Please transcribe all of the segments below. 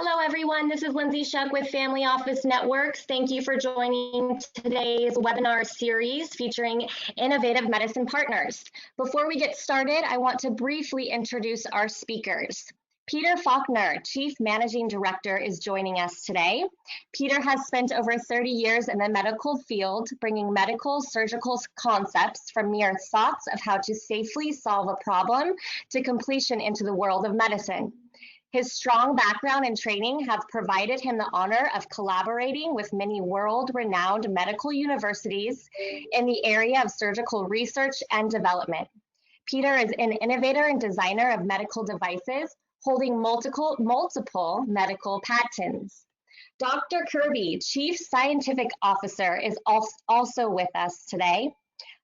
Hello, everyone. This is Lindsay Shuck with Family Office Networks. Thank you for joining today's webinar series featuring Innovative Medicine Partners. Before we get started, I want to briefly introduce our speakers. Peter Faulkner, Chief Managing Director, is joining us today. Peter has spent over 30 years in the medical field, bringing medical surgical concepts from mere thoughts of how to safely solve a problem to completion into the world of medicine. His strong background and training have provided him the honor of collaborating with many world-renowned medical universities in the area of surgical research and development. Peter is an innovator and designer of medical devices, holding multiple medical patents. Dr. Kirby, Chief Scientific Officer, is also with us today.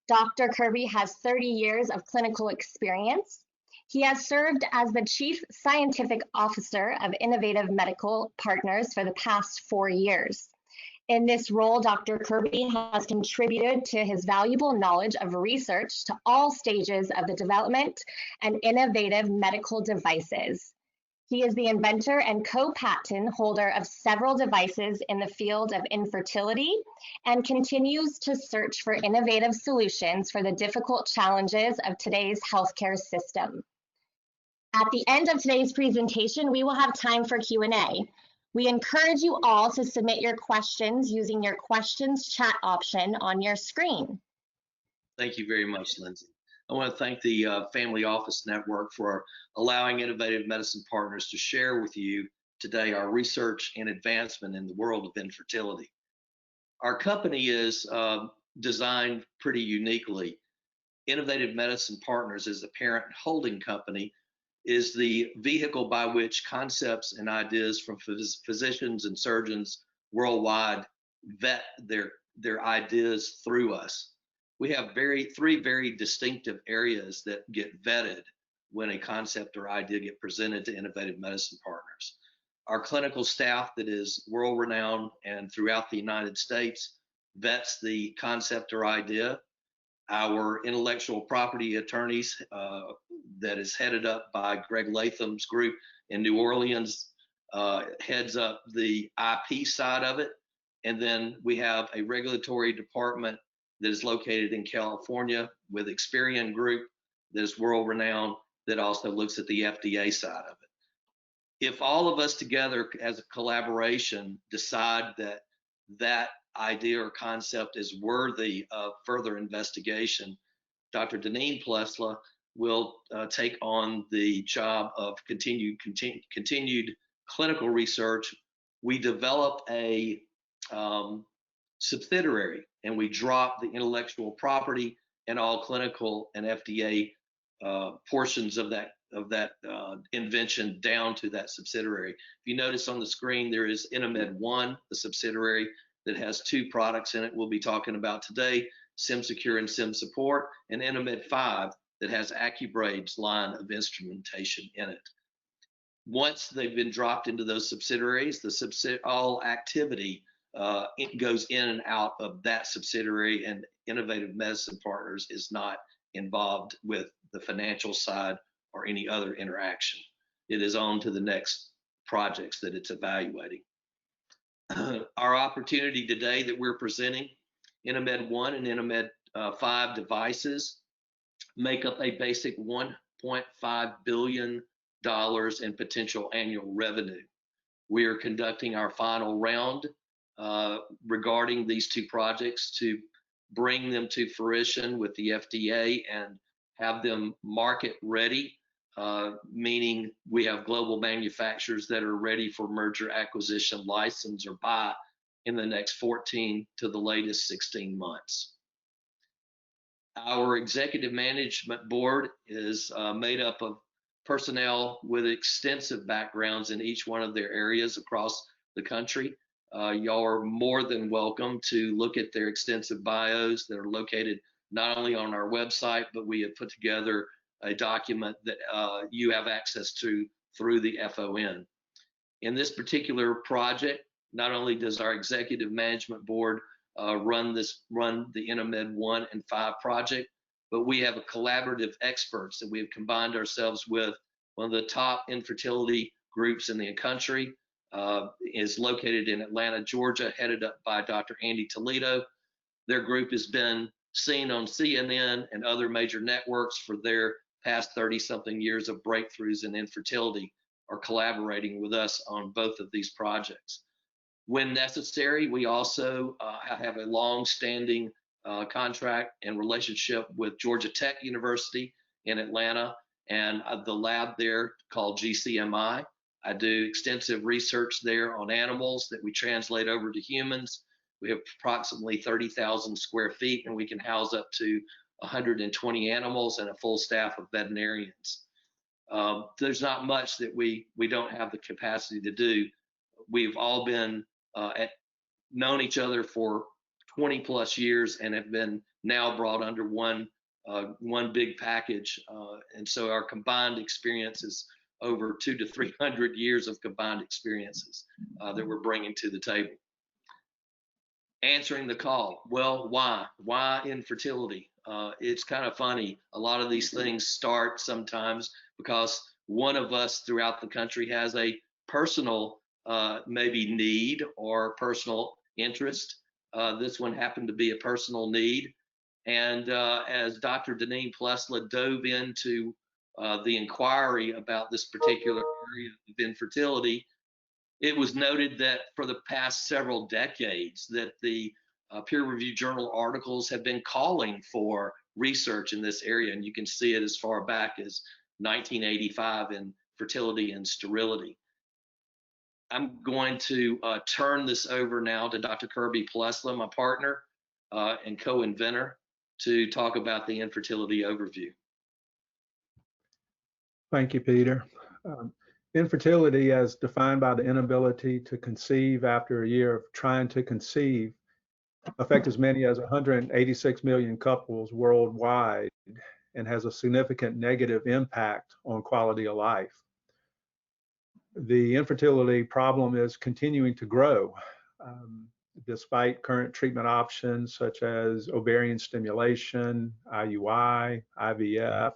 Dr. Kirby has 30 years of clinical experience. He has served as the Chief Scientific Officer of InnovativeMedicine Partners for the past 4 years. In this role, Dr. Kirby has contributed to his valuable knowledge of research to all stages of the development and innovative medical devices. He is the inventor and co-patent holder of several devices in the field of infertility and continues to search for innovative solutions for the difficult challenges of today's healthcare system. At the end of today's presentation, we will have time for Q&A. We encourage you all to submit your questions using your questions chat option on your screen. Thank you very much, Lindsay. I want to thank the Family Office Network for allowing Innovative Medicine Partners to share with you today our research and advancement in the world of infertility. Our company is designed pretty uniquely. Innovative Medicine Partners is the parent holding company, is the vehicle by which concepts and ideas from physicians and surgeons worldwide vet their ideas through us. We have three very distinctive areas that get vetted when a concept or idea get presented to Innovative Medicine Partners. Our clinical staff that is world-renowned and throughout the United States vets the concept or idea. Our intellectual property attorneys that is headed up by Greg Latham's group in New Orleans heads up the IP side of it. And then we have a regulatory department that is located in California with Experian Group that is world-renowned that also looks at the FDA side of it. If all of us together as a collaboration decide that idea or concept is worthy of further investigation, Dr. Deneen Plesla will take on the job of continued clinical research. We develop a subsidiary and we drop the intellectual property and all clinical and FDA portions of that invention down to that subsidiary. If you notice on the screen, there is InnovATMed, the subsidiary that has 2 products in it we'll be talking about today, SemSecure and SemSupport, and InnovATMed that has AccuBrade's line of instrumentation in it. Once they've been dropped into those subsidiaries, all activity it goes in and out of that subsidiary, and Innovative Medicine Partners is not involved with the financial side or any other interaction. It is on to the next projects that it's evaluating. Our opportunity today that we're presenting, InnovATMed and InnovATMed devices make up a basic $1.5 billion in potential annual revenue. We are conducting our final round regarding these 2 projects to bring them to fruition with the FDA and have them market ready, meaning we have global manufacturers that are ready for merger, acquisition, license, or buy in the next 14 to the latest 16 months. Our executive management board is made up of personnel with extensive backgrounds in each one of their areas across the country. Y'all are more than welcome to look at their extensive bios that are located not only on our website, but we have put together a document that you have access to through the FON. In this particular project, not only does our executive management board run the InnovATMed 1 and 5 project, but we have a collaborative experts that we have combined ourselves with one of the top infertility groups in the country, is located in Atlanta, Georgia, headed up by Dr. Andy Toledo. Their group has been seen on CNN and other major networks for their past 30-something years of breakthroughs in infertility, are collaborating with us on both of these projects. When necessary, we also have a long-standing contract and relationship with Georgia Tech University in Atlanta and the lab there called GCMI. I do extensive research there on animals that we translate over to humans. We have approximately 30,000 square feet, and we can house up to 120 animals and a full staff of veterinarians. There's not much that we don't have the capacity to do. We've all been known each other for 20 plus years and have been now brought under one big package. And so our combined experience is over 200 to 300 years of combined experiences that we're bringing to the table. Answering the call. Well, why? Why infertility? It's kind of funny. A lot of these things start sometimes because one of us throughout the country has a personal maybe need or personal interest. This one happened to be a personal need. And as Dr. Deneen Plesla dove into the inquiry about this particular area of infertility, it was noted that for the past several decades that the peer-reviewed journal articles have been calling for research in this area, and you can see it as far back as 1985 in Fertility and Sterility. I'm going to turn this over now to Dr. Kirby Plesla, my partner and co-inventor, to talk about the infertility overview. Thank you, Peter. Infertility, as defined by the inability to conceive after a year of trying to conceive, affects as many as 186 million couples worldwide and has a significant negative impact on quality of life. The infertility problem is continuing to grow despite current treatment options such as ovarian stimulation, IUI, IVF,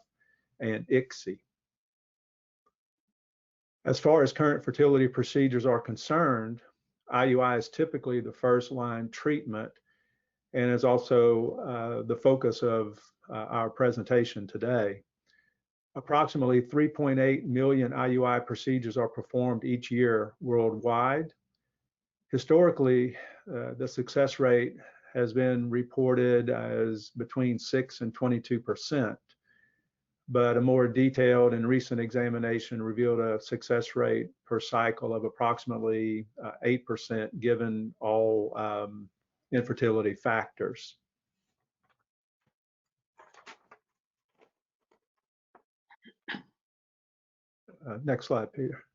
and ICSI. As far as current fertility procedures are concerned, IUI is typically the first line treatment and is also the focus of our presentation today. Approximately 3.8 million IUI procedures are performed each year worldwide. Historically, the success rate has been reported as between 6 and 22%. But a more detailed and recent examination revealed a success rate per cycle of approximately 8% given all infertility factors. Next slide, Peter.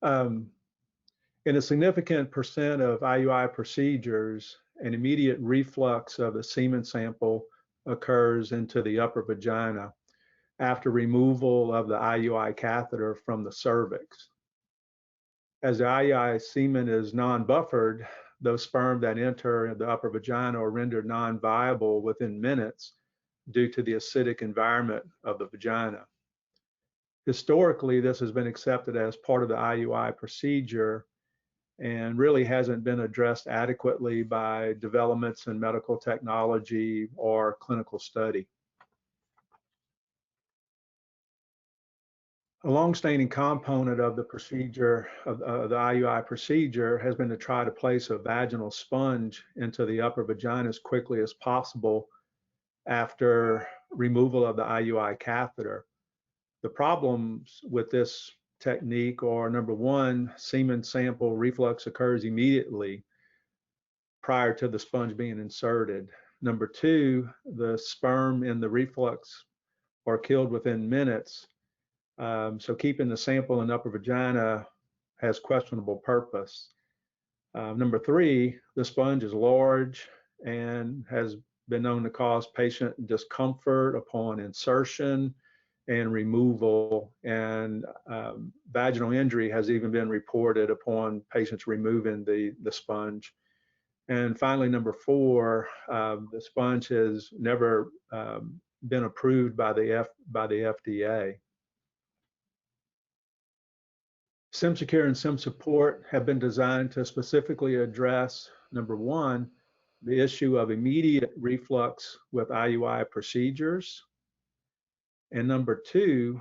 In a significant percent of IUI procedures, an immediate reflux of the semen sample occurs into the upper vagina after removal of the IUI catheter from the cervix. As the IUI semen is non-buffered, those sperm that enter the upper vagina are rendered non-viable within minutes due to the acidic environment of the vagina. Historically, this has been accepted as part of the IUI procedure and really hasn't been addressed adequately by developments in medical technology or clinical study. A long-standing component of the procedure, of the IUI procedure, has been to try to place a vaginal sponge into the upper vagina as quickly as possible after removal of the IUI catheter. The problems with this technique are, number one, semen sample reflux occurs immediately prior to the sponge being inserted. Number two, the sperm in the reflux are killed within minutes. So keeping the sample in the upper vagina has questionable purpose. Number three, the sponge is large and has been known to cause patient discomfort upon insertion and removal, and vaginal injury has even been reported upon patients removing the sponge. And finally, number four, the sponge has never been approved by the FDA. SemSecure and SemSupport have been designed to specifically address, number one, the issue of immediate reflux with IUI procedures, and number two,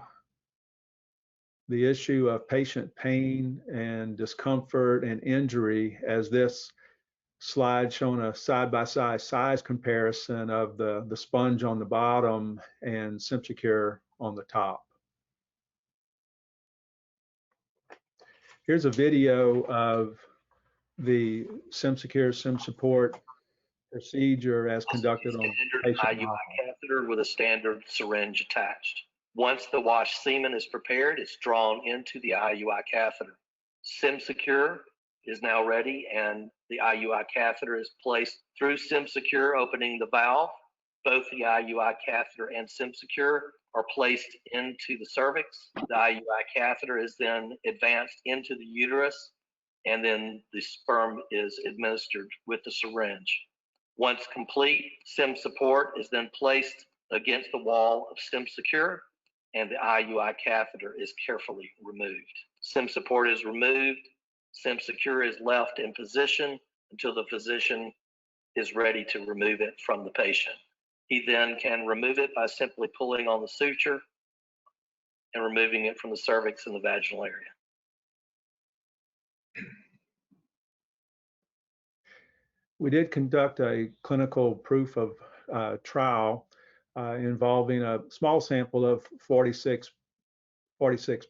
the issue of patient pain and discomfort and injury, as this slide showing a side-by-side size comparison of the sponge on the bottom and SemSecure on the top. Here's a video of the SemSecure SemSupport procedure as conducted on patient IUI catheter with a standard syringe attached. Once the washed semen is prepared, it's drawn into the IUI catheter. SemSecure is now ready, and the IUI catheter is placed through SemSecure, opening the valve. Both the IUI catheter and SemSecure are placed into the cervix. The IUI catheter is then advanced into the uterus, and then the sperm is administered with the syringe. Once complete, SemSupport is then placed against the wall of SemSecure, and the IUI catheter is carefully removed. SemSupport is removed. SemSecure is left in position until the physician is ready to remove it from the patient. He then can remove it by simply pulling on the suture and removing it from the cervix and the vaginal area. We did conduct a clinical proof of trial involving a small sample of 46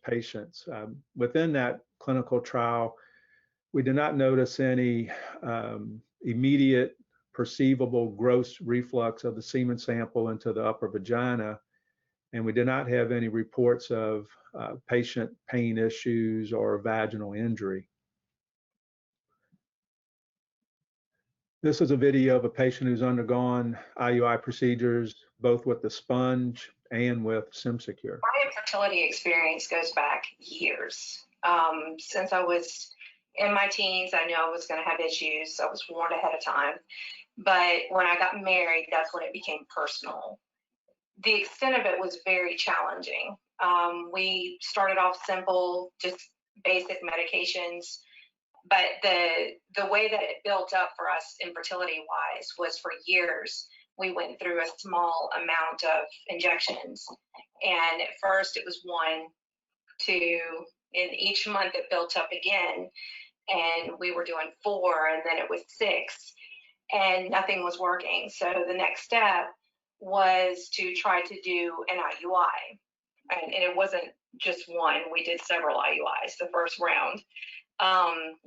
patients. Within that clinical trial, we did not notice any immediate perceivable gross reflux of the semen sample into the upper vagina, and we did not have any reports of patient pain issues or vaginal injury. This is a video of a patient who's undergone IUI procedures, both with the sponge and with SemSecure. My infertility experience goes back years. Since I was in my teens, I knew I was going to have issues. I was warned ahead of time. But when I got married, that's when it became personal. The extent of it was very challenging. We started off simple, just basic medications. But the way that it built up for us infertility-wise was for years. We went through a small amount of injections. And at first it was 1, 2, and each month it built up again. And we were doing 4, and then it was 6, and nothing was working. So the next step was to try to do an IUI. And it wasn't just one, we did several IUIs the first round.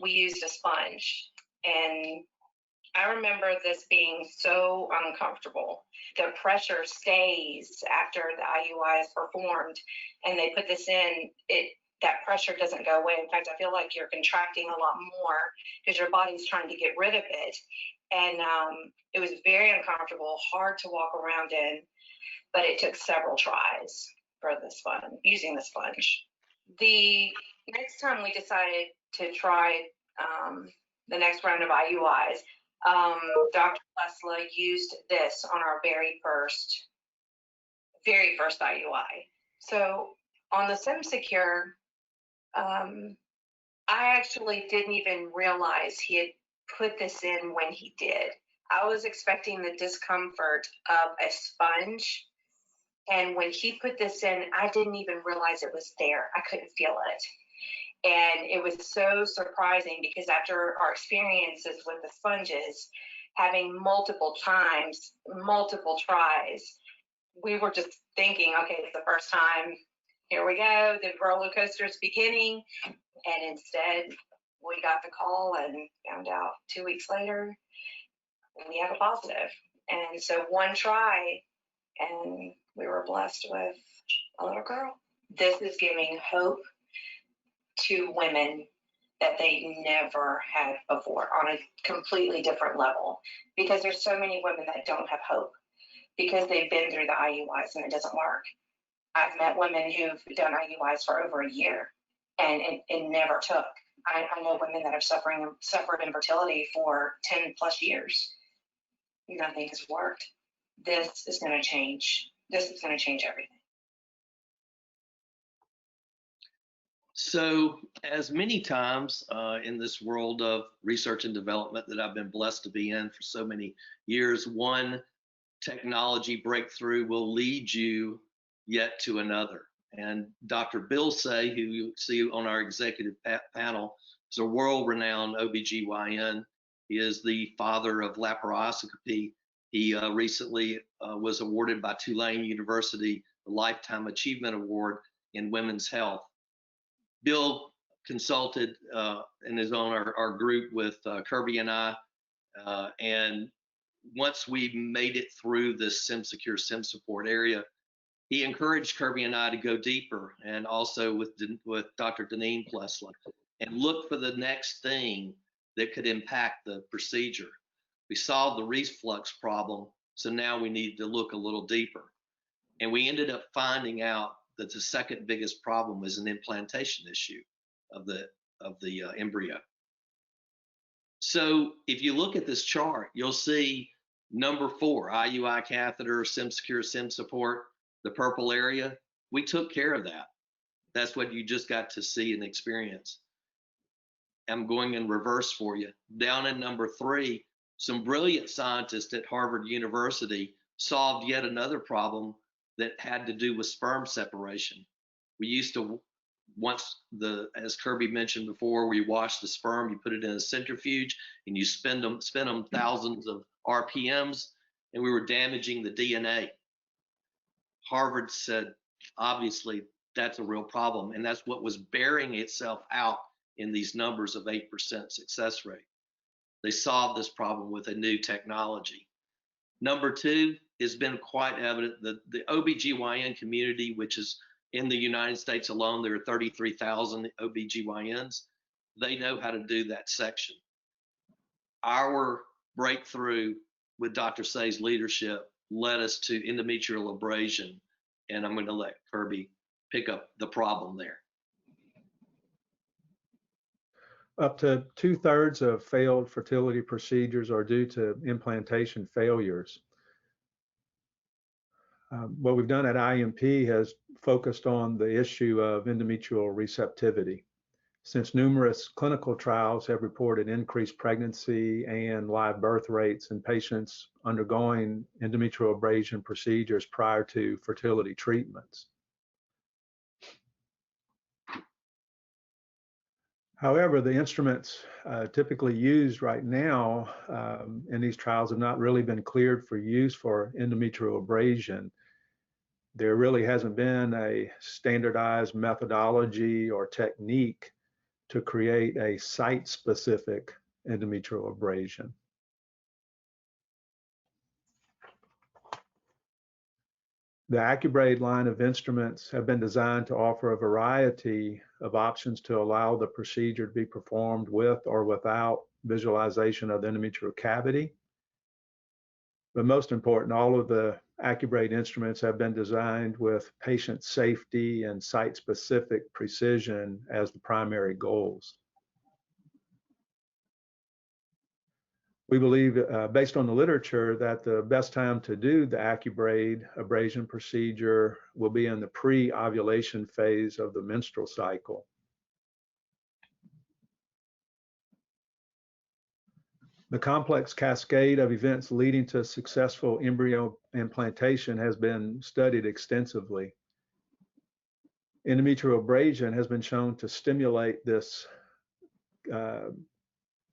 We used a sponge, and I remember this being so uncomfortable. The pressure stays after the IUI is performed, and they put this in, that pressure doesn't go away. In fact, I feel like you're contracting a lot more because your body's trying to get rid of it. And it was very uncomfortable, hard to walk around in, but it took several tries for the sponge, using the sponge. The next time we decided to try the next round of IUIs, Dr. Lesla used this on our very first IUI. So on the SemSecure, I actually didn't even realize he had put this in when he did. I was expecting the discomfort of a sponge, and when he put this in, I didn't even realize it was there. I couldn't feel it. And it was so surprising because after our experiences with the sponges, having multiple times, multiple tries, we were just thinking, okay, it's the first time. Here we go, the roller coaster is beginning. And instead, we got the call and found out 2 weeks later, we have a positive. And so one try, and we were blessed with a little girl. This is giving hope to women that they never had before on a completely different level, because there's so many women that don't have hope because they've been through the IUIs and it doesn't work. I've met women who've done IUIs for over a year and it never took. I know women that have suffered infertility for 10 plus years. Nothing has worked. This is going to change. This is going to change everything. So, as many times in this world of research and development that I've been blessed to be in for so many years, one technology breakthrough will lead you yet to another. And Dr. Bill Say, who you see on our executive panel, is a world-renowned OBGYN. He is the father of laparoscopy. He recently was awarded by Tulane University the Lifetime Achievement Award in Women's Health. Bill consulted and is on our group with Kirby and I, and once we made it through this SemSecure SemSupport area, he encouraged Kirby and I to go deeper, and also with Dr. Deneen Plessler, and look for the next thing that could impact the procedure. We solved the reflux problem, so now we need to look a little deeper. And we ended up finding out that the second biggest problem is an implantation issue of the embryo. So if you look at this chart, you'll see number 4, IUI catheter, SemSecure SemSupport, the purple area. We took care of that. That's what you just got to see and experience. I'm going in reverse for you. Down in number 3, some brilliant scientists at Harvard University solved yet another problem that had to do with sperm separation. We used to, as Kirby mentioned before, we wash the sperm, you put it in a centrifuge, and you spin them thousands of RPMs, and we were damaging the DNA. Harvard said, obviously, that's a real problem, and that's what was bearing itself out in these numbers of 8% success rate. They solved this problem with a new technology. Number 2, it's been quite evident that the OBGYN community, which is in the United States alone, there are 33,000 OBGYNs. They know how to do that section. Our breakthrough with Dr. Say's leadership led us to endometrial abrasion, and I'm going to let Kirby pick up the problem there. Up to 2/3 of failed fertility procedures are due to implantation failures. What we've done at IMP has focused on the issue of endometrial receptivity. Since numerous clinical trials have reported increased pregnancy and live birth rates in patients undergoing endometrial abrasion procedures prior to fertility treatments. However, the instruments typically used right now in these trials have not really been cleared for use for endometrial abrasion. There really hasn't been a standardized methodology or technique to create a site-specific endometrial abrasion. The AccuBrade line of instruments have been designed to offer a variety of options to allow the procedure to be performed with or without visualization of the endometrial cavity. But most important, all of the AccuBrade instruments have been designed with patient safety and site-specific precision as the primary goals. We believe, based on the literature, that the best time to do the AccuBrade abrasion procedure will be in the pre-ovulation phase of the menstrual cycle. The complex cascade of events leading to successful embryo implantation has been studied extensively. Endometrial abrasion has been shown to stimulate this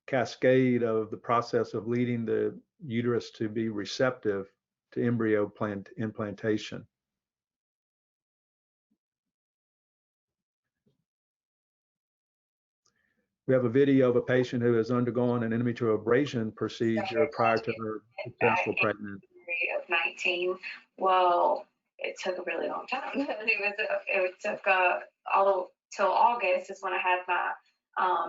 cascade of the process of leading the uterus to be receptive to embryo implantation. We have a video of a patient who has undergone an endometrial abrasion procedure prior to her successful pregnancy. Of 19. Well, it took a really long time. It took all till August is when I had my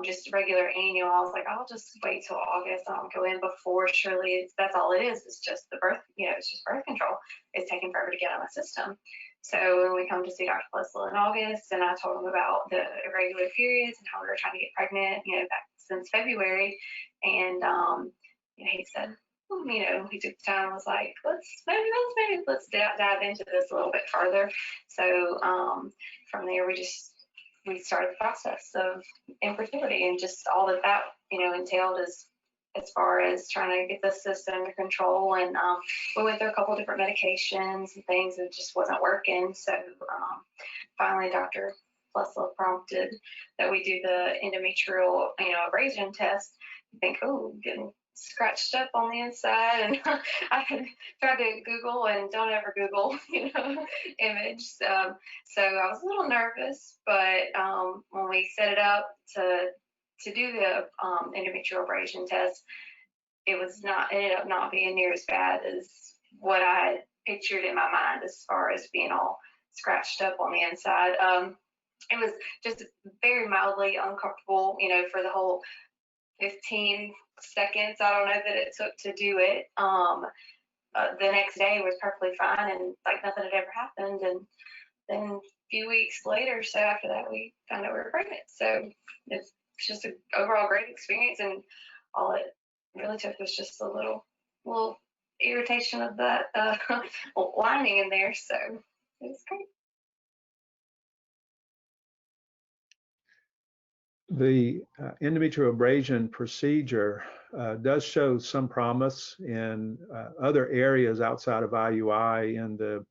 just regular annual. I was like, I'll just wait till August. I'll go in before. Surely that's all it is. It's just the birth, it's just birth control. It's taking forever to get on the system. So when we come to see Dr. Plessel in August, and I told him about the irregular periods and how we were trying to get pregnant, back since February, and he said, he took the time and was like, let's dive into this a little bit further. So from there, we just we started the process of infertility and just all that entailed as far as trying to get the system under control. And we went through a couple different medications and things that just wasn't working. So finally, Dr. Pleslow prompted that we do the endometrial, abrasion test. You think, oh, getting scratched up on the inside, and I had tried to Google, and don't ever Google, image. So I was a little nervous, but when we set it up to do the endometrial abrasion test, it ended up not being near as bad as what I had pictured in my mind as far as being all scratched up on the inside. It was just very mildly uncomfortable, for the whole 15 seconds. I don't know that it took to do it. The next day was perfectly fine and like nothing had ever happened. And then a few weeks later, so after that, we found out we were pregnant. So it's just an overall great experience, and all it really took was just a little irritation of that lining in there. So it was great. The endometrial abrasion procedure does show some promise in other areas outside of IUI in the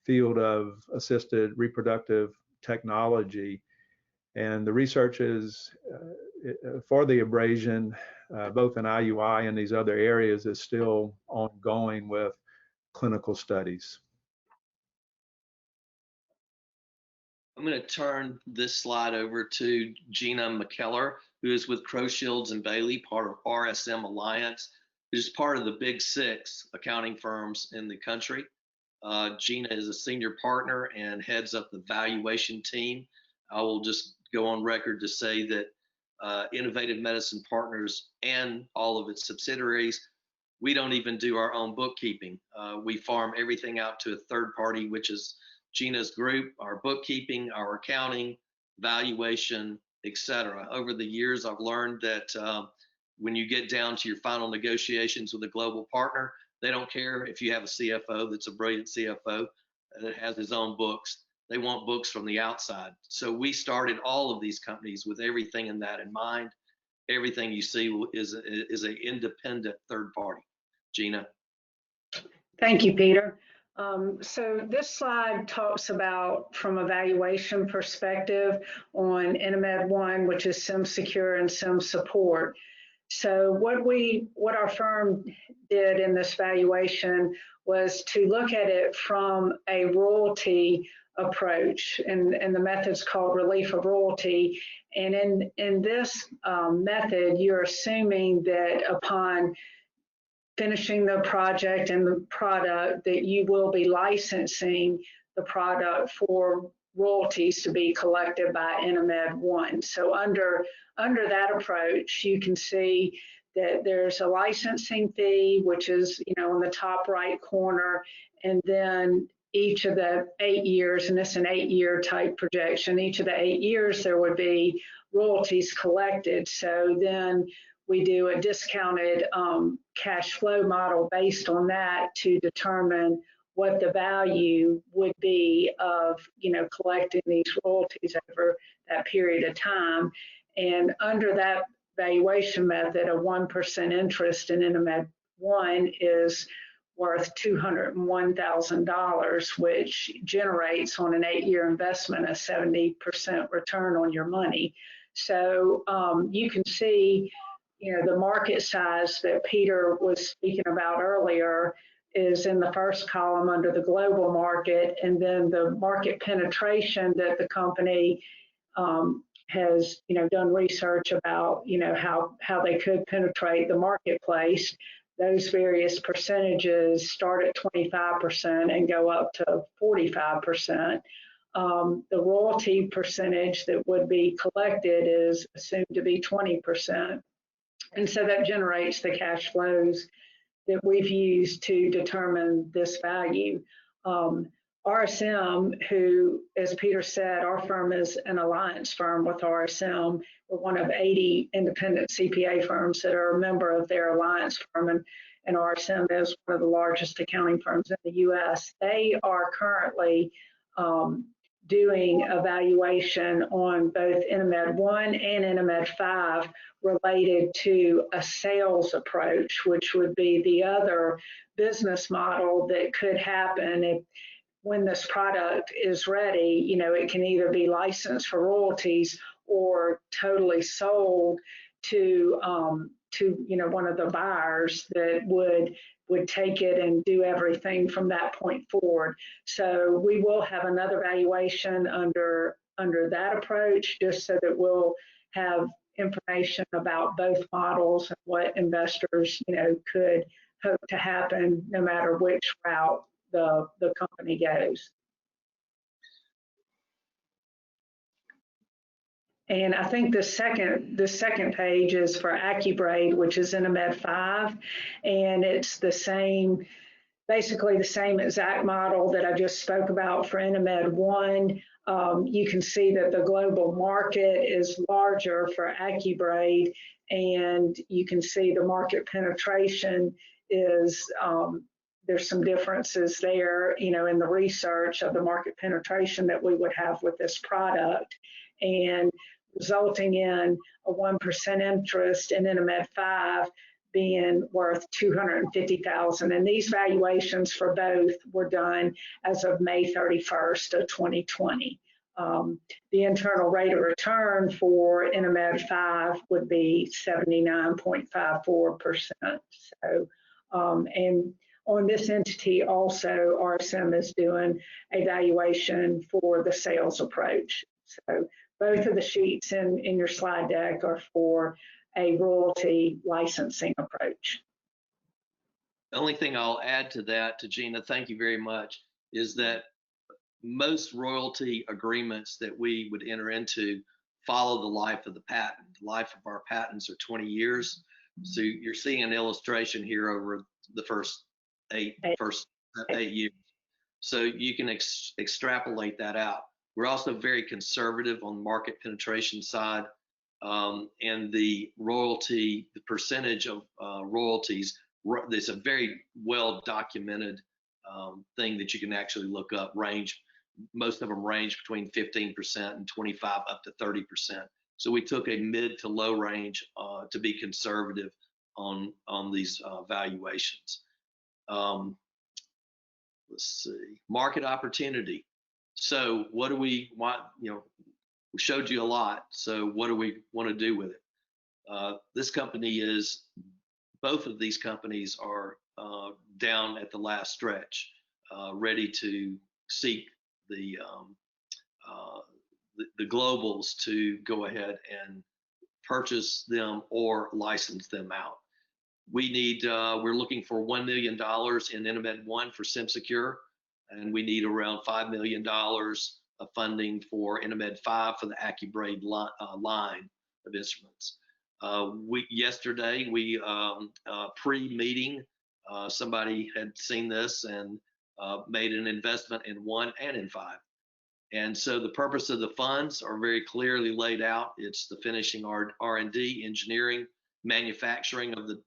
field of assisted reproductive technology. And the research is for the abrasion, both in IUI and these other areas, is still ongoing with clinical studies. I'm going to turn this slide over to Gina McKellar, who is with Crow Shields and Bailey, part of RSM Alliance, which is part of the big 6 accounting firms in the country. Gina is a senior partner and heads up the valuation team. I will just go on record to say that Innovative Medicine Partners and all of its subsidiaries, we don't even do our own bookkeeping. We farm everything out to a third party, which is Gina's group, our bookkeeping, our accounting, valuation, etc. Over the years, I've learned that when you get down to your final negotiations with a global partner, they don't care if you have a CFO that's a brilliant CFO that has his own books. They want books from the outside. So we started all of these companies with everything in that in mind. Everything you see is an independent third party. Gina. Thank you, Peter. So this slide talks about, from a valuation perspective, on Inomed One, which is SemSecure and SemSupport. So what our firm did in this valuation was to look at it from a royalty approach, and the method's called relief of royalty. And in this method, you're assuming that upon finishing the project and the product, that you will be licensing the product for royalties to be collected by Inomed One. So under that approach, you can see that there's a licensing fee, which is, in the top right corner, and then each of the 8 years, and it's an 8-year type projection, each of the 8 years there would be royalties collected. So then we do a discounted cash flow model based on that to determine what the value would be of, collecting these royalties over that period of time. And under that valuation method, a 1% interest in Inomed One is worth $201,000, which generates on an 8-year investment a 70% return on your money. So you can see, the market size that Peter was speaking about earlier is in the first column under the global market, and then the market penetration that the company has, done research about, how they could penetrate the marketplace. Those various percentages start at 25% and go up to 45%. The royalty percentage that would be collected is assumed to be 20%. And so that generates the cash flows that we've used to determine this value. RSM, who, as Peter said, our firm is an alliance firm with RSM. We're one of 80 independent CPA firms that are a member of their alliance firm, and RSM is one of the largest accounting firms in the U.S. They are currently doing evaluation on both InnoMed 1 and InnoMed 5 related to a sales approach, which would be the other business model that could happen if, when this product is ready, it can either be licensed for royalties or totally sold to one of the buyers that would take it and do everything from that point forward. So we will have another valuation under that approach, just so that we'll have information about both models and what investors could hope to happen no matter which route the company goes. And I think the second page is for AccuBrade, which is InnoMed 5, and it's the same, basically the same exact model that I just spoke about for InnoMed 1. You can see that the global market is larger for AccuBrade, and you can see the market penetration is there's some differences there, in the research of the market penetration that we would have with this product, and resulting in a 1% interest in InnoMed 5 being worth $250,000. And these valuations for both were done as of May 31st of 2020. The internal rate of return for InnoMed 5 would be 79.54%. So, and on this entity also, RSM is doing a valuation for the sales approach. So both of the sheets in your slide deck are for a royalty licensing approach. The only thing I'll add to that, to Gina, thank you very much, is that most royalty agreements that we would enter into follow the life of the patent. The life of our patents are 20 years. So you're seeing an illustration here over the first eight years. So you can extrapolate that out. We're also very conservative on the market penetration side, and the percentage of royalties, there's a very well documented thing that you can actually look up, most of them range between 15% and 25 up to 30%. So we took a mid to low range to be conservative on these valuations. Let's see, market opportunity. So what do we want? We showed you a lot. So what do we want to do with it? Both of these companies are down at the last stretch, ready to seek the globals to go ahead and purchase them or license them out. We're looking for $1 million in InnovAD 1 for SemSecure, and we need around $5 million of funding for InnovAD 5 for the AccuBrade line of instruments. Yesterday, pre-meeting, somebody had seen this and made an investment in 1 and in 5. And so the purpose of the funds are very clearly laid out. It's the finishing R&D, engineering, manufacturing of the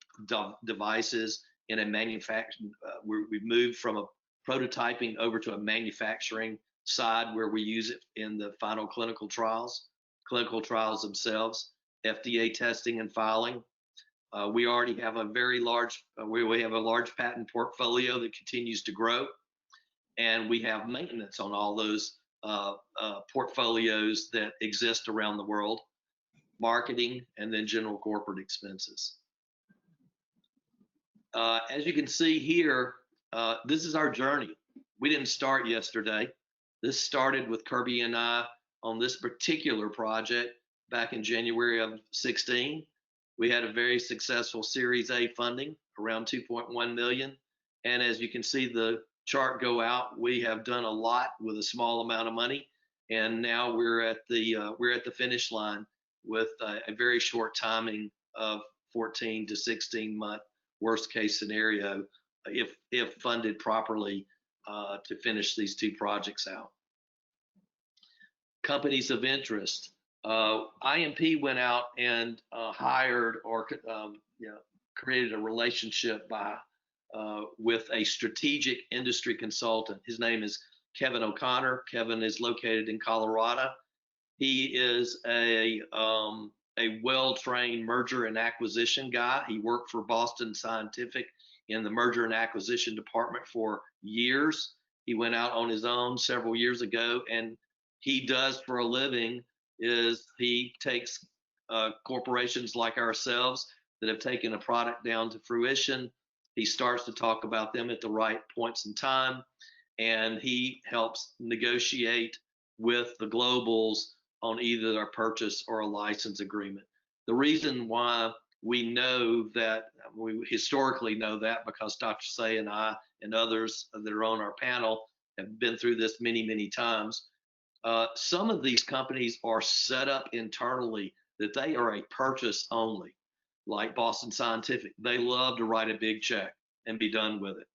devices in a manufacturing. We've moved from a prototyping over to a manufacturing side where we use it in the final clinical trials themselves, FDA testing and filing. We already have a very large, we have a large patent portfolio that continues to grow, and we have maintenance on all those portfolios that exist around the world, marketing, and then general corporate expenses. As you can see here, this is our journey. We didn't start yesterday. This started with Kirby and I on this particular project back in January of 16. We had a very successful Series A funding, around 2.1 million. And as you can see the chart go out, we have done a lot with a small amount of money. And now we're at the finish line with a very short timing of 14 to 16 month worst case scenario if funded properly to finish these two projects out. Companies of interest. IMP went out and hired or created a relationship with a strategic industry consultant. His name is Kevin O'Connor. Kevin is located in Colorado. He is a well-trained merger and acquisition guy. He worked for Boston Scientific in the merger and acquisition department for years. He went out on his own several years ago, and he does for a living is he takes corporations like ourselves that have taken a product down to fruition. He starts to talk about them at the right points in time, and he helps negotiate with the globals on either a purchase or a license agreement. The reason why we know that, we historically know that, because Dr. Say and I and others that are on our panel have been through this many, many times. Some of these companies are set up internally that they are a purchase only, like Boston Scientific. They love to write a big check and be done with it.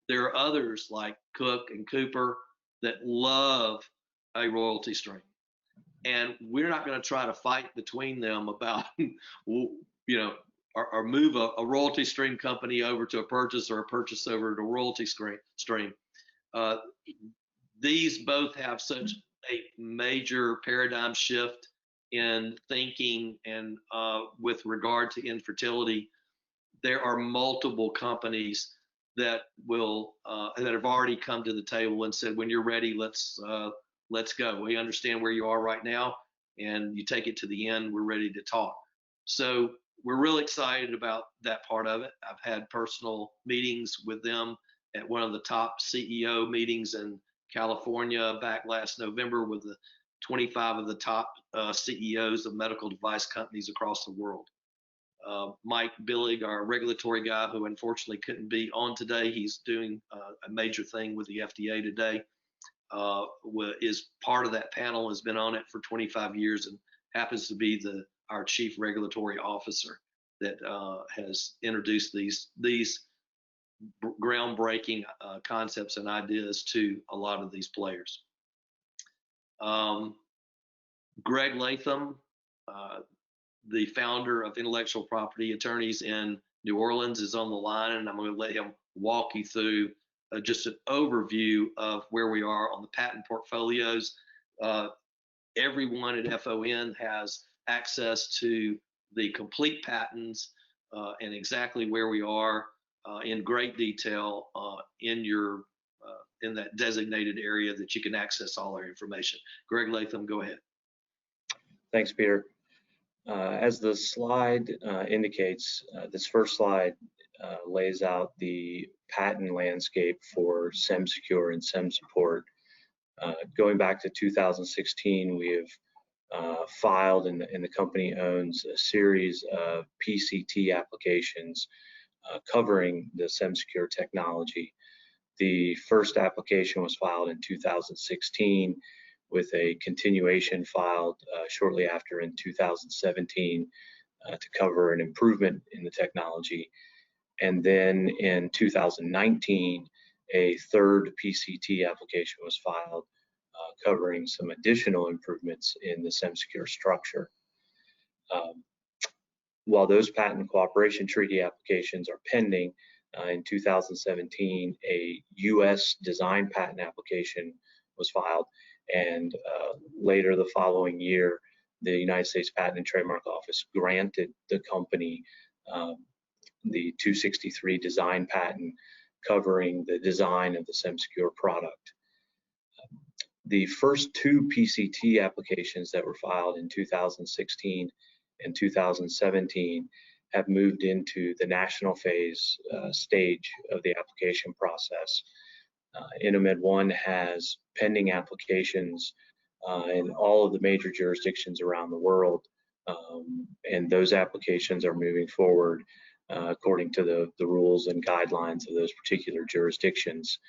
There are others like Cook and Cooper that love a royalty stream. And we're not going to try to fight between them about, or move a royalty stream company over to a purchase or a purchase over to a royalty stream. These both have such a major paradigm shift in thinking, and with regard to infertility, there are multiple companies that will that have already come to the table and said, when you're ready, let's go. We understand where you are right now, and you take it to the end, we're ready to talk. So we're really excited about that part of it. I've had personal meetings with them at one of the top CEO meetings in California back last November with the 25 of the top CEOs of medical device companies across the world. Mike Billig, our regulatory guy, who unfortunately couldn't be on today, he's doing a major thing with the FDA today, is part of that panel, has been on it for 25 years and happens to be our chief regulatory officer that has introduced these groundbreaking concepts and ideas to a lot of these players. Greg Latham, the founder of Intellectual Property Attorneys in New Orleans, is on the line, and I'm going to let him walk you through just an overview of where we are on the patent portfolios. Everyone at FON has access to the complete patents and exactly where we are in great detail in that designated area that you can access all our information. Greg Latham, go ahead. Thanks, Peter. As the slide indicates, this first slide lays out the patent landscape for SemSecure and SemSupport. Going back to 2016, we have filed, and the company owns a series of PCT applications covering the SemSecure technology. The first application was filed in 2016, with a continuation filed shortly after in 2017 to cover an improvement in the technology. And then in 2019, a third PCT application was filed covering some additional improvements in the SemSecure structure. While those patent cooperation treaty applications are pending, in 2017, a U.S. design patent application was filed, and later the following year, the United States Patent and Trademark Office granted the company the 263 design patent covering the design of the SemSecure product. The first two PCT applications that were filed in 2016 and 2017 have moved into the national phase stage of the application process. Innomed 1 has pending applications in all of the major jurisdictions around the world, and those applications are moving forward according to the rules and guidelines of those particular jurisdictions.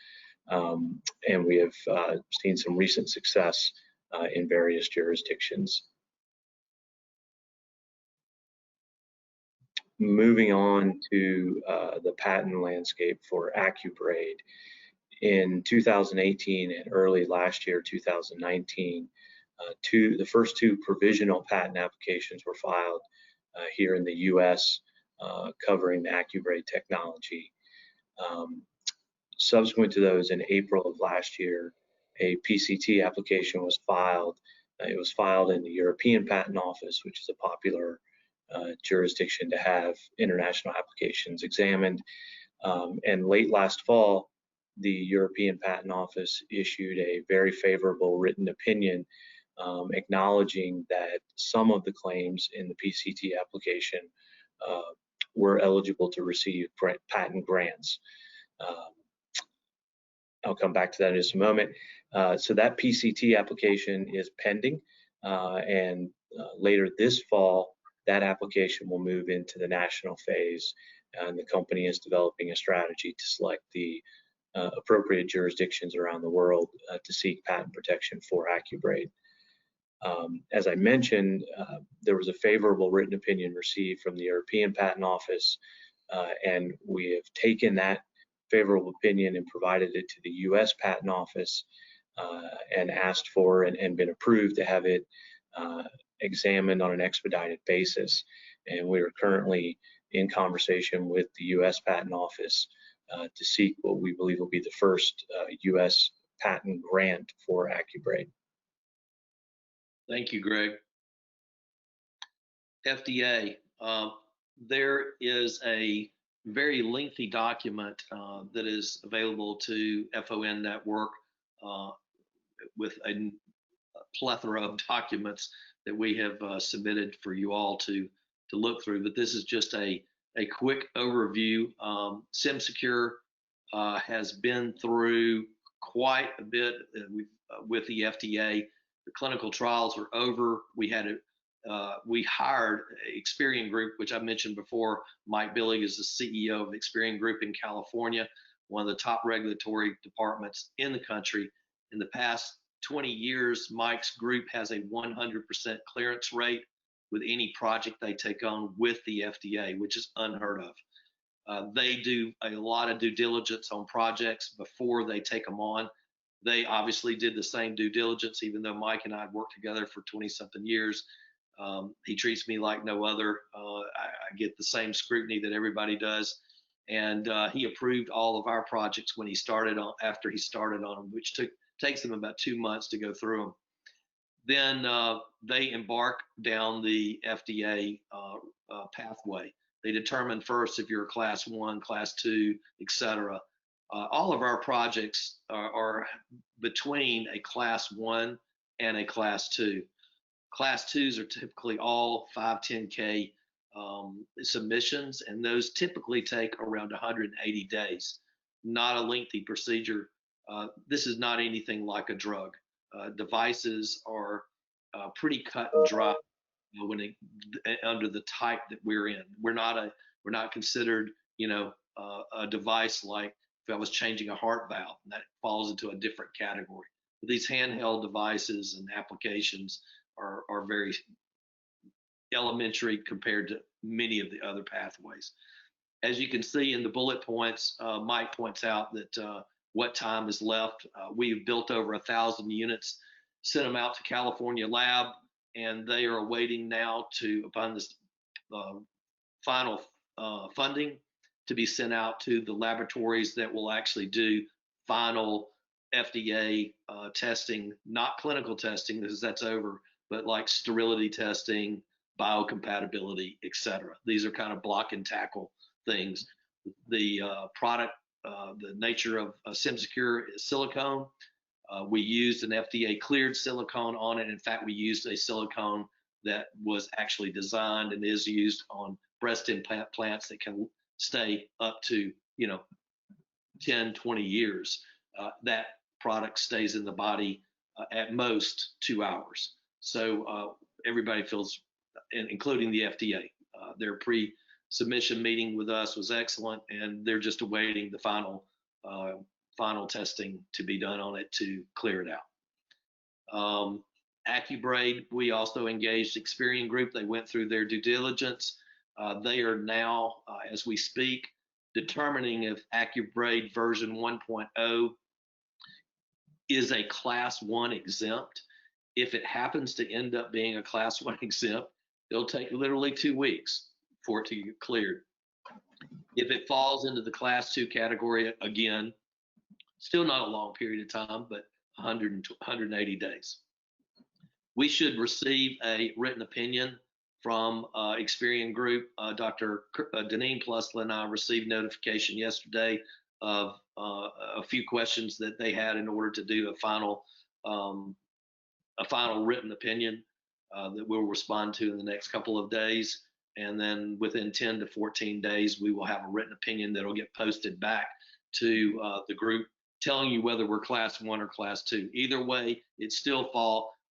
And we have seen some recent success in various jurisdictions. Moving on to the patent landscape for AccuBrade. In 2018 and early last year, 2019, the first two provisional patent applications were filed here in the US covering the AccuBrade technology. Subsequent to those, in April of last year, a PCT application was filed. It was filed in the European Patent Office, which is a popular jurisdiction to have international applications examined. And late last fall, the European Patent Office issued a very favorable written opinion acknowledging that some of the claims in the PCT application were eligible to receive patent grants. I'll come back to that in just a moment. So that PCT application is pending, and later this fall, that application will move into the national phase, and the company is developing a strategy to select the appropriate jurisdictions around the world to seek patent protection for AccuBrade. As I mentioned, there was a favorable written opinion received from the European Patent Office, and we have taken that favorable opinion and provided it to the U.S. Patent Office and asked for and been approved to have it examined on an expedited basis. And we are currently in conversation with the U.S. Patent Office to seek what we believe will be the first U.S. patent grant for AccuBrade. Thank you, Greg. FDA, there is a very lengthy document that is available to FON Network with a plethora of documents that we have submitted for you all to look through. But this is just a quick overview. SemSecure has been through quite a bit with the FDA. The clinical trials are over. We hired Experian Group, which I mentioned before. Mike Billig is the CEO of Experian Group in California, one of the top regulatory departments in the country. In the past 20 years, Mike's group has a 100% clearance rate with any project they take on with the FDA, which is unheard of. They do a lot of due diligence on projects before they take them on. They obviously did the same due diligence, even though Mike and I had worked together for 20-something years. He treats me like no other. I get the same scrutiny that everybody does. And he approved all of our projects when he started on, after he started on them, which takes them about 2 months to go through them. Then they embark down the FDA pathway. They determine first if you're a class 1, class 2, etc. All of our projects are between a class 1 and a class 2. Class 2s are typically all 510K submissions, and those typically take around 180 days. Not a lengthy procedure. This is not anything like a drug. Devices are pretty cut and dry under the type that we're in. We're not considered, a device like if I was changing a heart valve. That falls into a different category. But these handheld devices and applications are very elementary compared to many of the other pathways. As you can see in the bullet points, Mike points out that what time is left. We've built over 1,000 units, sent them out to California lab, and they are awaiting now upon this final funding, to be sent out to the laboratories that will actually do final FDA testing, not clinical testing, because that's over, but like sterility testing, biocompatibility, etc. These are kind of block and tackle things. The product, the nature of SemSecure is silicone. We used an FDA cleared silicone on it. In fact, we used a silicone that was actually designed and is used on breast implants that can stay up to 10, 20 years. That product stays in the body at most 2 hours. So everybody feels, including the FDA, their pre-submission meeting with us was excellent, and they're just awaiting the final testing to be done on it to clear it out. AccuBrade, we also engaged Experian Group. They went through their due diligence. They are now, as we speak, determining if AccuBrade version 1.0 is a class 1 exempt. If it happens to end up being a class 1 exempt, it'll take literally 2 weeks for it to get cleared. If it falls into the class 2 category, again, still not a long period of time, but 180 days. We should receive a written opinion from Experian Group. Dr. Deneen Plusla and I received notification yesterday of a few questions that they had in order to do a final written opinion that we'll respond to in the next couple of days. And then within 10 to 14 days, we will have a written opinion that will get posted back to the group, telling you whether we're class 1 or class 2. Either way, it still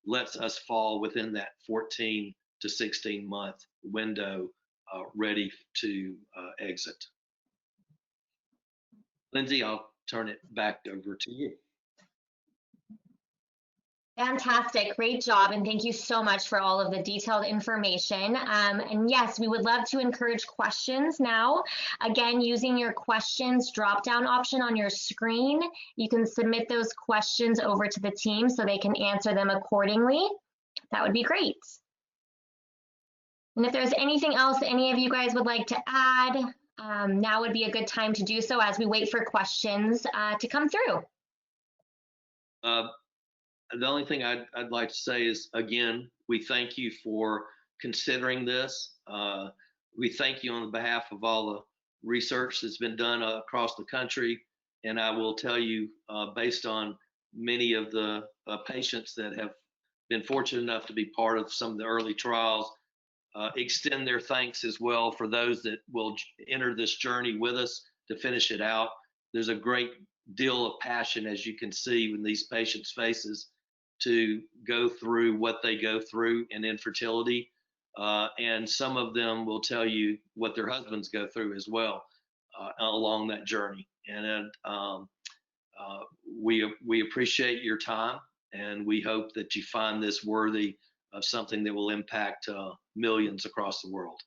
lets us fall within that 14 to 16 month window, ready to exit. Lindsay, I'll turn it back over to you. Fantastic, great job, and thank you so much for all of the detailed information. And yes, we would love to encourage questions now. Again, using your questions drop-down option on your screen, you can submit those questions over to the team so they can answer them accordingly. That would be great. And if there's anything else any of you guys would like to add, now would be a good time to do so as we wait for questions to come through. The only thing I'd like to say is, again, we thank you for considering this. We thank you on behalf of all the research that's been done across the country. And I will tell you, based on many of the patients that have been fortunate enough to be part of some of the early trials, extend their thanks as well for those that will enter this journey with us to finish it out. There's a great deal of passion, as you can see in these patients' faces, to go through what they go through in infertility. And some of them will tell you what their husbands go through as well along that journey. And we appreciate your time, and we hope that you find this worthy of something that will impact millions across the world.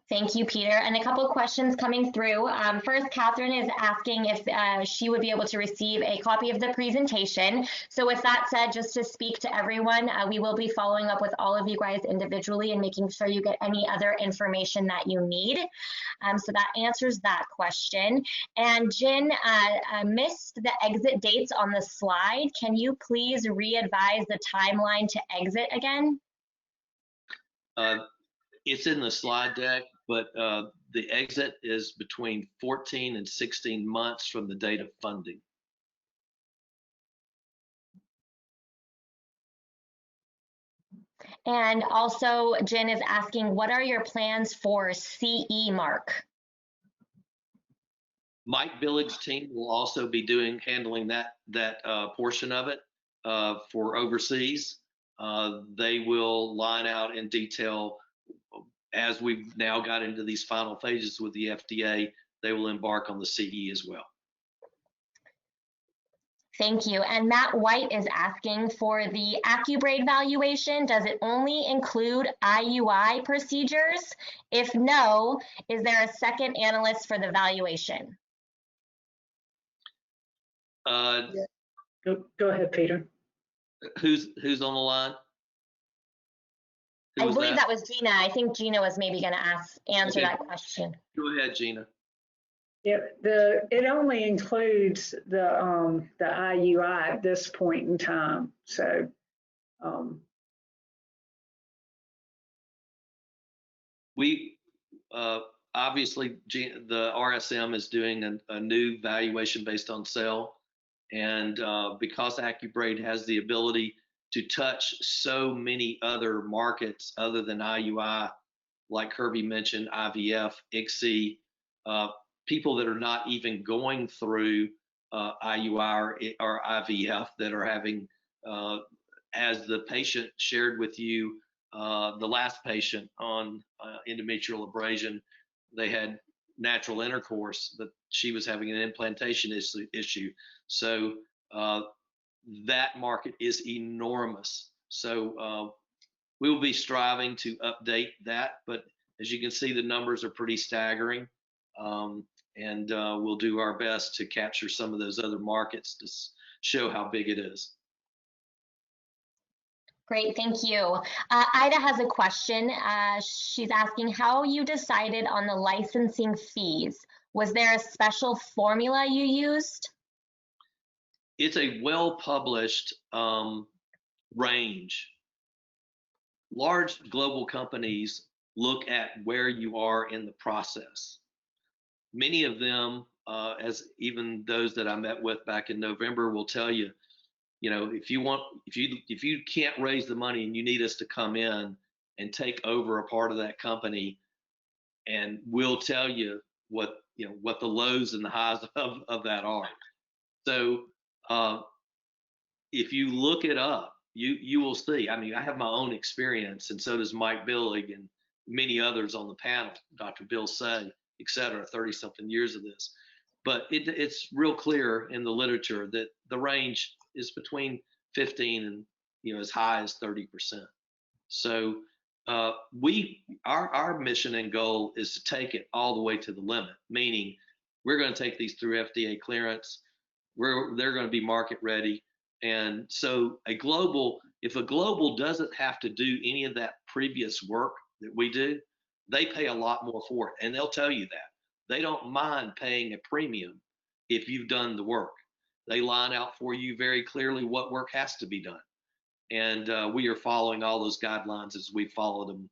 Thank you, Peter. And a couple of questions coming through. First, Catherine is asking if she would be able to receive a copy of the presentation. So with that said, just to speak to everyone, we will be following up with all of you guys individually and making sure you get any other information that you need. So that answers that question. And Jin missed the exit dates on the slide. Can you please re-advise the timeline to exit again? It's in the slide deck, but the exit is between 14 and 16 months from the date of funding. And also, Jen is asking, what are your plans for CE mark? Mike Billig's team will also be handling that portion of it for overseas. They will line out in detail. As we've now got into these final phases with the FDA, they will embark on the CE as well. Thank you. And Matt White is asking, for the AccuBrade valuation, does it only include IUI procedures? If no, is there a second analyst for the valuation? Go ahead, Peter. Who's on the line? I believe that was Gina. I think Gina was maybe going to answer that question. Go ahead, Gina. Yeah, it only includes the IUI at this point in time. So we obviously the RSM is doing a new valuation based on cell, and because AccuBrade has the ability to touch so many other markets other than IUI, like Kirby mentioned, IVF, ICSI, people that are not even going through IUI or IVF that are having, as the patient shared with you, the last patient on endometrial abrasion, they had natural intercourse, but she was having an implantation issue. So that market is enormous. So we will be striving to update that, but as you can see, the numbers are pretty staggering. And we'll do our best to capture some of those other markets to show how big it is. Great, thank you. Ida has a question. She's asking how you decided on the licensing fees. Was there a special formula you used? it's a well-published range. Large global companies look at where you are in the process. Many of them, as even those that I met with back in November, will tell you, if you can't raise the money and you need us to come in and take over a part of that company, and we'll tell you what the lows and the highs of that are. So if you look it up, you will see. I mean, I have my own experience, and so does Mike Billig and many others on the panel, Dr. Bill Say, et cetera, 30-something years of this. But it's real clear in the literature that the range is between 15 and as high as 30%. So our mission and goal is to take it all the way to the limit, meaning we're going to take these through FDA clearance. They're going to be market ready. And so if a global doesn't have to do any of that previous work that we do, they pay a lot more for it. And they'll tell you that. They don't mind paying a premium if you've done the work. They line out for you very clearly what work has to be done. And we are following all those guidelines as we've followed them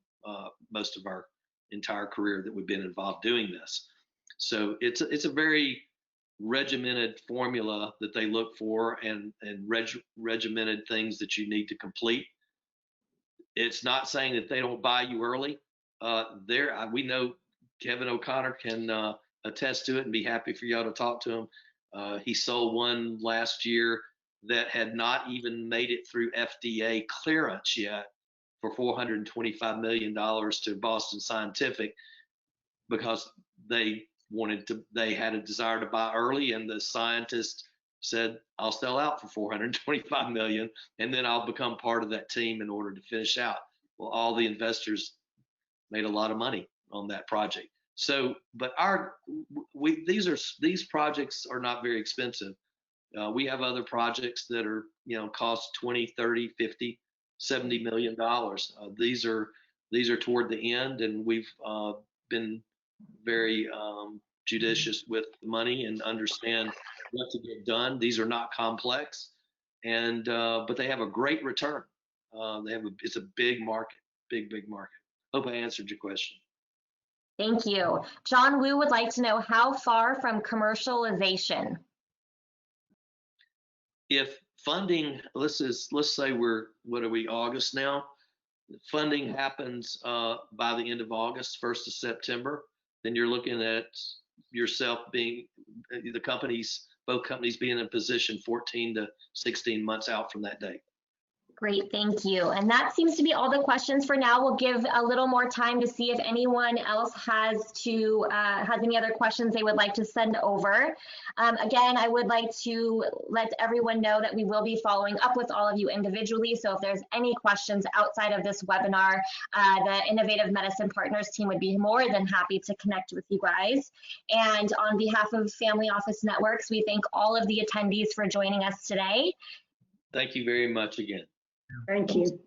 most of our entire career that we've been involved doing this. So it's a very regimented formula that they look for, and regimented things that you need to complete. It's not saying that they don't buy you early. We know Kevin O'Connor can attest to it and be happy for y'all to talk to him. He sold one last year that had not even made it through FDA clearance yet for $425 million to Boston Scientific, because they had a desire to buy early, and the scientist said, I'll sell out for $425 million, and then I'll become part of that team in order to finish out. Well, all the investors made a lot of money on that project. So, but these projects are not very expensive. We have other projects that are, cost 20, 30, 50, $70 million. These are toward the end, and we've been very judicious with the money and understand what to get done. These are not complex, and but they have a great return. It's a big market, big market. Hope I answered your question. Thank you. John Wu would like to know how far from commercialization. If funding, let's say what are we, August now? Funding happens by the end of August, 1st of September, then you're looking at yourself being, both companies being in position 14 to 16 months out from that date. Great, thank you. And that seems to be all the questions for now. We'll give a little more time to see if anyone else has any other questions they would like to send over. Again, I would like to let everyone know that we will be following up with all of you individually. So if there's any questions outside of this webinar, the Innovative Medicine Partners team would be more than happy to connect with you guys. And on behalf of Family Office Networks, we thank all of the attendees for joining us today. Thank you very much again. Thank you.